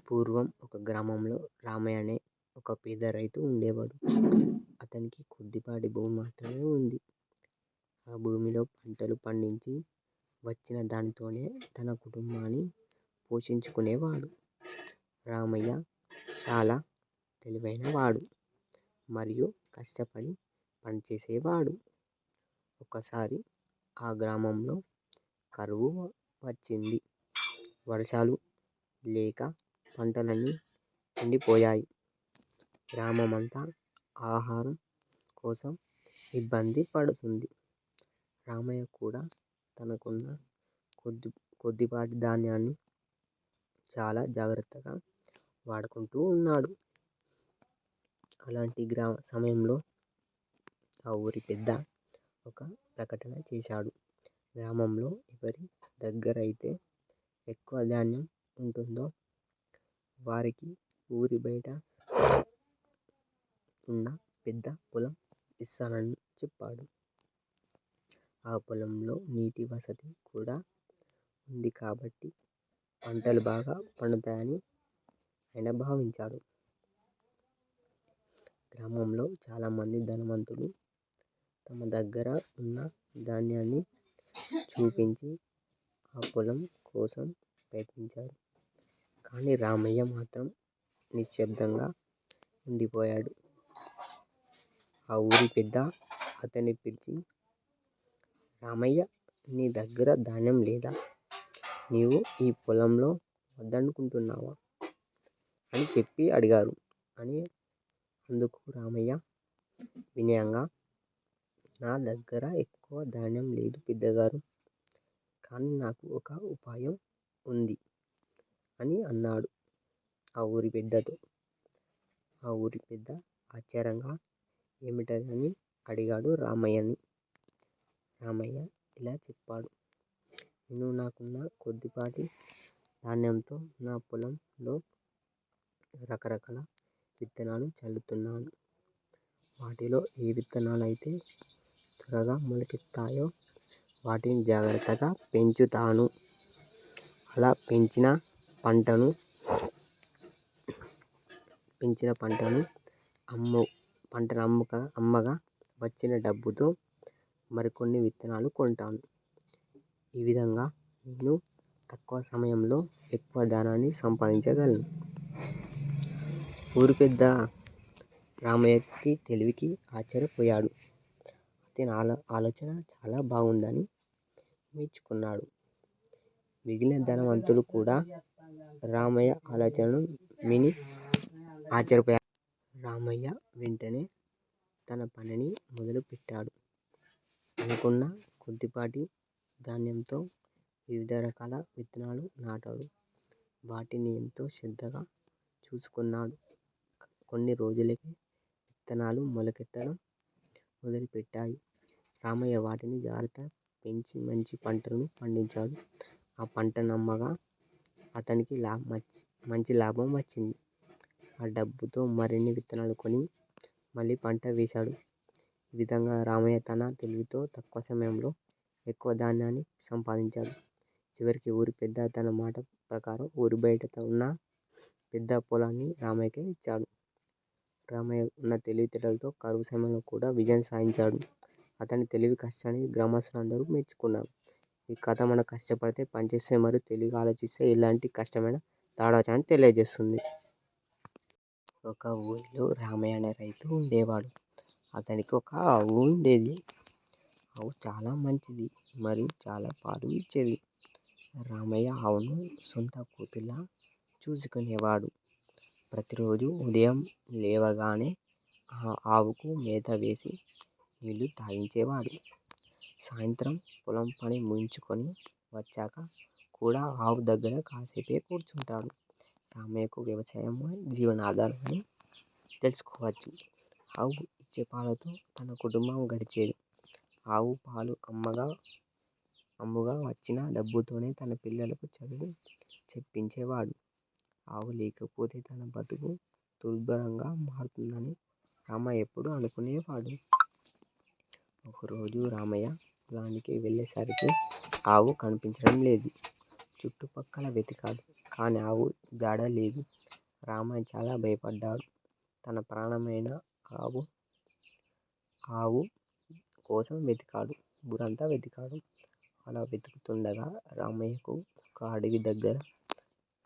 పూర్వం ఒక గ్రామంలో రామయ్య అనే ఒక పేద రైతు ఉండేవాడు. అతనికి కొద్దిపాటి భూమి మాత్రమే ఉంది. ఆ భూమిలో పంటలు పండించి వచ్చిన దానితోనే తన కుటుంబాన్ని పోషించుకునేవాడు. రామయ్య చాలా తెలివైన వాడు మరియు కష్టపడి పనిచేసేవాడు. ఒకసారి ఆ గ్రామంలో కరువు వచ్చింది. వర్షాలు లేక పంటలన్నీ ఎండిపోయాయి. గ్రామమంతా ఆహారం కోసం ఇబ్బంది పడుతుంది. రామయ్య కూడా తనకున్న కొద్దిపాటి ధాన్యాన్ని చాలా జాగ్రత్తగా వాడుకుంటూ ఉన్నాడు. అలాంటి సమయంలో ఆ ఊరి పెద్ద ఒక ప్రకటన చేశాడు. గ్రామంలో ఎవరి దగ్గర అయితే ఎక్కువ ధాన్యం ఉంటుందో వారికి ఊరి బయట ఉన్న పెద్ద పొలం ఇస్తానని చెప్పాడు. ఆ పొలంలో నీటి వసతి కూడా ఉంది కాబట్టి పంటలు బాగా పండుతాయని ఆయన భావించాడు. గ్రామంలో చాలామంది ధనవంతులు తమ దగ్గర ఉన్న ధాన్యాన్ని చూపించి ఆ పొలం కోసం ప్రయత్నించారు. కానీ రామయ్య మాత్రం నిశ్శబ్దంగా ఉండిపోయాడు. ఆ ఊరి పెద్ద అతన్ని పిలిచి, రామయ్య, నీ దగ్గర ధాన్యం లేదా? నీవు ఈ పొలంలో వద్దనుకుంటున్నావా అని చెప్పి అడిగారు. అందుకు రామయ్య వినయంగా, నా దగ్గర ఎక్కువ ధాన్యం లేదు పెద్దగారు, కానీ నాకు ఒక ఉపాయం ఉంది అని అన్నాడు ఆ ఊరి పెద్దతో. ఆ ఊరి పెద్ద ఆశ్చర్యంగా ఏమిటని అడిగాడు రామయ్యని. రామయ్య ఇలా చెప్పాడు, నేను నాకున్న కొద్దిపాటి ధాన్యంతో నా పొలంలో రకరకాల విత్తనాలు చల్లుతున్నాను. వాటిలో ఏ విత్తనాలు అయితే త్వరగా మొలకెత్తుతాయో వాటిని జాగ్రత్తగా పెంచుతాను. అలా పెంచిన పంటను అమ్మగా వచ్చిన డబ్బుతో మరికొన్ని విత్తనాలు కొంటాను. ఈ విధంగా నేను తక్కువ సమయంలో ఎక్కువ ధనాన్ని సంపాదించగలను. ఊరి పెద్ద రామయ్యకి తెలివికి ఆశ్చర్యపోయాడు. అతని ఆలోచన చాలా బాగుందని మెచ్చుకున్నాడు. మిగిలిన ధనవంతులు కూడా రామయ్య ఆలోచనను విని ఆశ్చర్యపోయారు. రామయ్య వెంటనే తన పనిని మొదలుపెట్టాడు. అనుకున్న కొద్దిపాటి ధాన్యంతో వివిధ రకాల విత్తనాలు నాటాడు. వాటిని ఎంతో శ్రద్ధగా చూసుకున్నాడు. కొన్ని రోజులకే విత్తనాలు మొలకెత్తడం మొదలుపెట్టాయి. రామయ్య వాటిని జాగ్రత్తగా పెంచి మంచి పంటను పండించాడు. ఆ పంటను అమ్మగా అతనికి మంచి లాభం వచ్చింది. ఆ డబ్బుతో మరిన్ని విత్తనాలు కొని మళ్ళీ పంట వేశాడు. ఈ విధంగా రామయ్య తన తెలివితో తక్కువ సమయంలో ఎక్కువ ధాన్యాన్ని సంపాదించాడు. చివరికి ఊరి పెద్ద తన మాట ప్రకారం ఊరి బయట ఉన్న పెద్ద పొలాన్ని రామయ్యకే ఇచ్చాడు. రామయ్య ఉన్న తెలివితేటలతో కరువు సమయంలో కూడా విజయం సాధించాడు. అతని తెలివి కష్టాన్ని గ్రామస్తులందరూ మెచ్చుకున్నారు. ఈ కథ మనం కష్టపడితే పనిచేస్తే మరియు తెలివిగా ఆలోచిస్తే ఎలాంటి కష్టమైనా దాటవచ్చని తెలియజేస్తుంది. ఒక ఊరిలో రామయ్య అనే రైతు ఉండేవాడు. అతనికి ఒక ఆవు ఉండేది. ఆవు చాలా మంచిది మరియు చాలా పాలు ఇచ్చేది. రామయ్య ఆవును సొంత కూతురిలా చూసుకునేవాడు. ప్రతిరోజు ఉదయం లేవగానే ఆవుకు మేత వేసి నీళ్లు తాగించేవాడు. సాయంత్రం పొలం పని ముగించుకొని వచ్చాక కూడా ఆవు దగ్గర కాసేపే కూర్చుంటాడు. రామయ్యకు వ్యవసాయం జీవనాధారం అని తెలుసుకోవచ్చు. ఆవు ఇచ్చే పాలతో తన కుటుంబం గడిచేది. ఆవు పాలు అమ్ముగా వచ్చిన డబ్బుతోనే తన పిల్లలకు చదువు చెప్పించేవాడు. ఆవు లేకపోతే తన బతుకు దుర్భరంగా మారుతుందని రామయ్య ఎప్పుడూ అనుకునేవాడు. ఒకరోజు రామయ్య పొలానికి వెళ్ళేసరికి ఆవు కనిపించడం లేదు. చుట్టుపక్కల వెతికాడు, కానీ ఆవు జాడ లేదు. రామయ్య చాలా భయపడ్డాడు. తన ప్రాణమైన ఆవు ఆవు కోసం వెతికాడు. ఊరంతా వెతికాడు. అలా వెతుకుతుండగా రామయ్యకు ఒక అడవి దగ్గర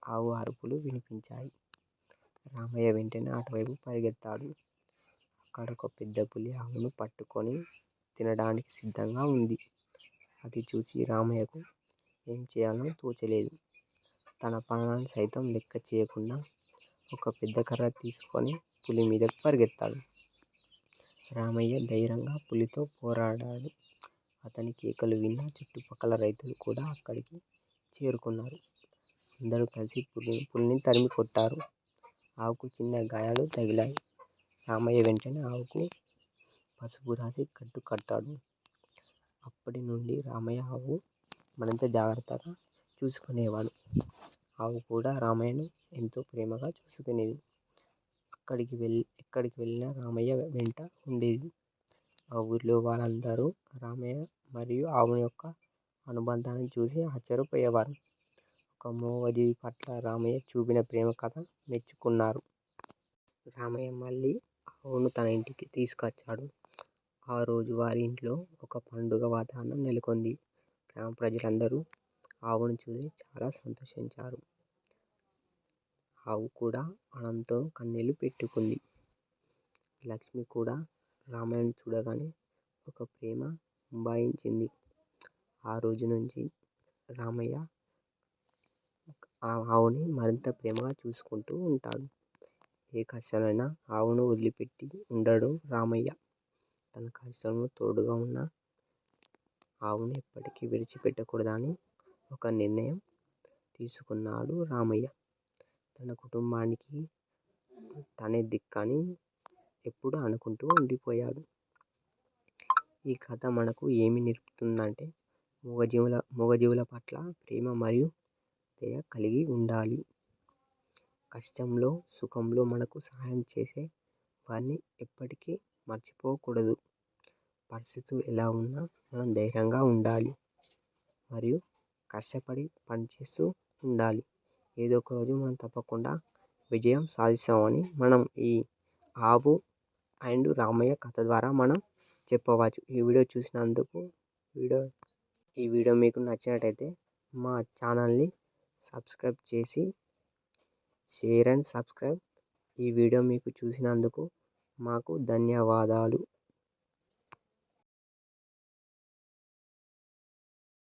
ఆవు అరుపులు వినిపించాయి. రామయ్య వెంటనే అటువైపు పరిగెత్తాడు. అక్కడ ఒక పెద్ద పులి ఆవును పట్టుకొని తినడానికి సిద్ధంగా ఉంది. అది చూసి రామయ్యకు ఏం చేయాలో తోచలేదు. తన ప్రాణాన్ని సైతం లెక్క చేయకుండా ఒక పెద్ద కర్ర తీసుకొని పులి మీదకు పరిగెత్తాడు. రామయ్య ధైర్యంగా పులితో పోరాడాడు. అతని కేకలు విన్న చుట్టుపక్కల రైతులు కూడా అక్కడికి చేరుకున్నారు. అందరూ కలిసి పులిని తరిమి కొట్టారు. ఆవుకు చిన్న గాయాలు తగిలాయి. రామయ్య వెంటనే ఆవుకు పసుపు రాసి కట్టు కట్టాడు. అప్పటి నుండి రామయ్య ఆవు మరింత జాగ్రత్తగా చూసుకునేవాడు. ఆవు కూడా రామయ్యను ఎంతో ప్రేమగా చూసుకునేది. ఎక్కడికి వెళ్ళినా రామయ్య వెంట ఉండేది. ఆ ఊరిలో వాళ్ళందరూ రామయ్య మరియు ఆవు యొక్క అనుబంధాన్ని చూసి ఆశ్చర్యపోయేవారు. ఒక మూగజీవి పట్ల రామయ్య చూపిన ప్రేమ కథ మెచ్చుకున్నారు. రామయ్య మళ్ళీ ఆవును తన ఇంటికి తీసుకొచ్చాడు. ఆ రోజు వారి ఇంట్లో ఒక పండుగ వాతావరణం నెలకొంది. గ్రామ ప్రజలందరూ ఆవును చూసి చాలా సంతోషించారు. ఆవు కూడా ఆనందంతో కన్నీళ్లు పెట్టుకుంది. లక్ష్మి కూడా రామయ్యను చూడగానే ఒక ప్రేమ ఉబాయించింది. ఆ రోజు నుంచి రామయ్య ఆ ఆవుని మరింత ప్రేమగా చూసుకుంటూ ఉంటాడు. ఏ కష్టమైనా ఆవును వదిలిపెట్టి ఉండడు రామయ్య. తన కష్టంలో తోడుగా ఉన్న ఆవును ఎప్పటికీ విడిచిపెట్టకూడదని ఒక నిర్ణయం తీసుకున్నాడు రామయ్య. తన కుటుంబానికి తనే దిక్కని ఎప్పుడు అనుకుంటూ ఉండిపోయాడు. ఈ కథ మనకు ఏమి నేర్పుతుందంటే మూగజీవుల పట్ల ప్రేమ మరియు దయ కలిగి ఉండాలి. కష్టంలో సుఖంలో మనకు సహాయం చేసే వారిని ఎప్పటికీ మర్చిపోకూడదు. పరిస్థితులు ఎలా ఉన్నా మనం ధైర్యంగా ఉండాలి మరియు కష్టపడి పనిచేస్తూ ఉండాలి. ఏదో ఒక రోజు మనం తప్పకుండా విజయం సాధిస్తామని మనం ఈ ఆవు అండ్ రామయ్య కథ ద్వారా మనం చెప్పవచ్చు. ఈ వీడియో మీకు నచ్చినట్టయితే మా ఛానల్ని సబ్స్క్రైబ్ చేసి షేర్ అండ్ సబ్స్క్రైబ్. ఈ వీడియో మీకు చూసినందుకు మాకు ధన్యవాదాలు.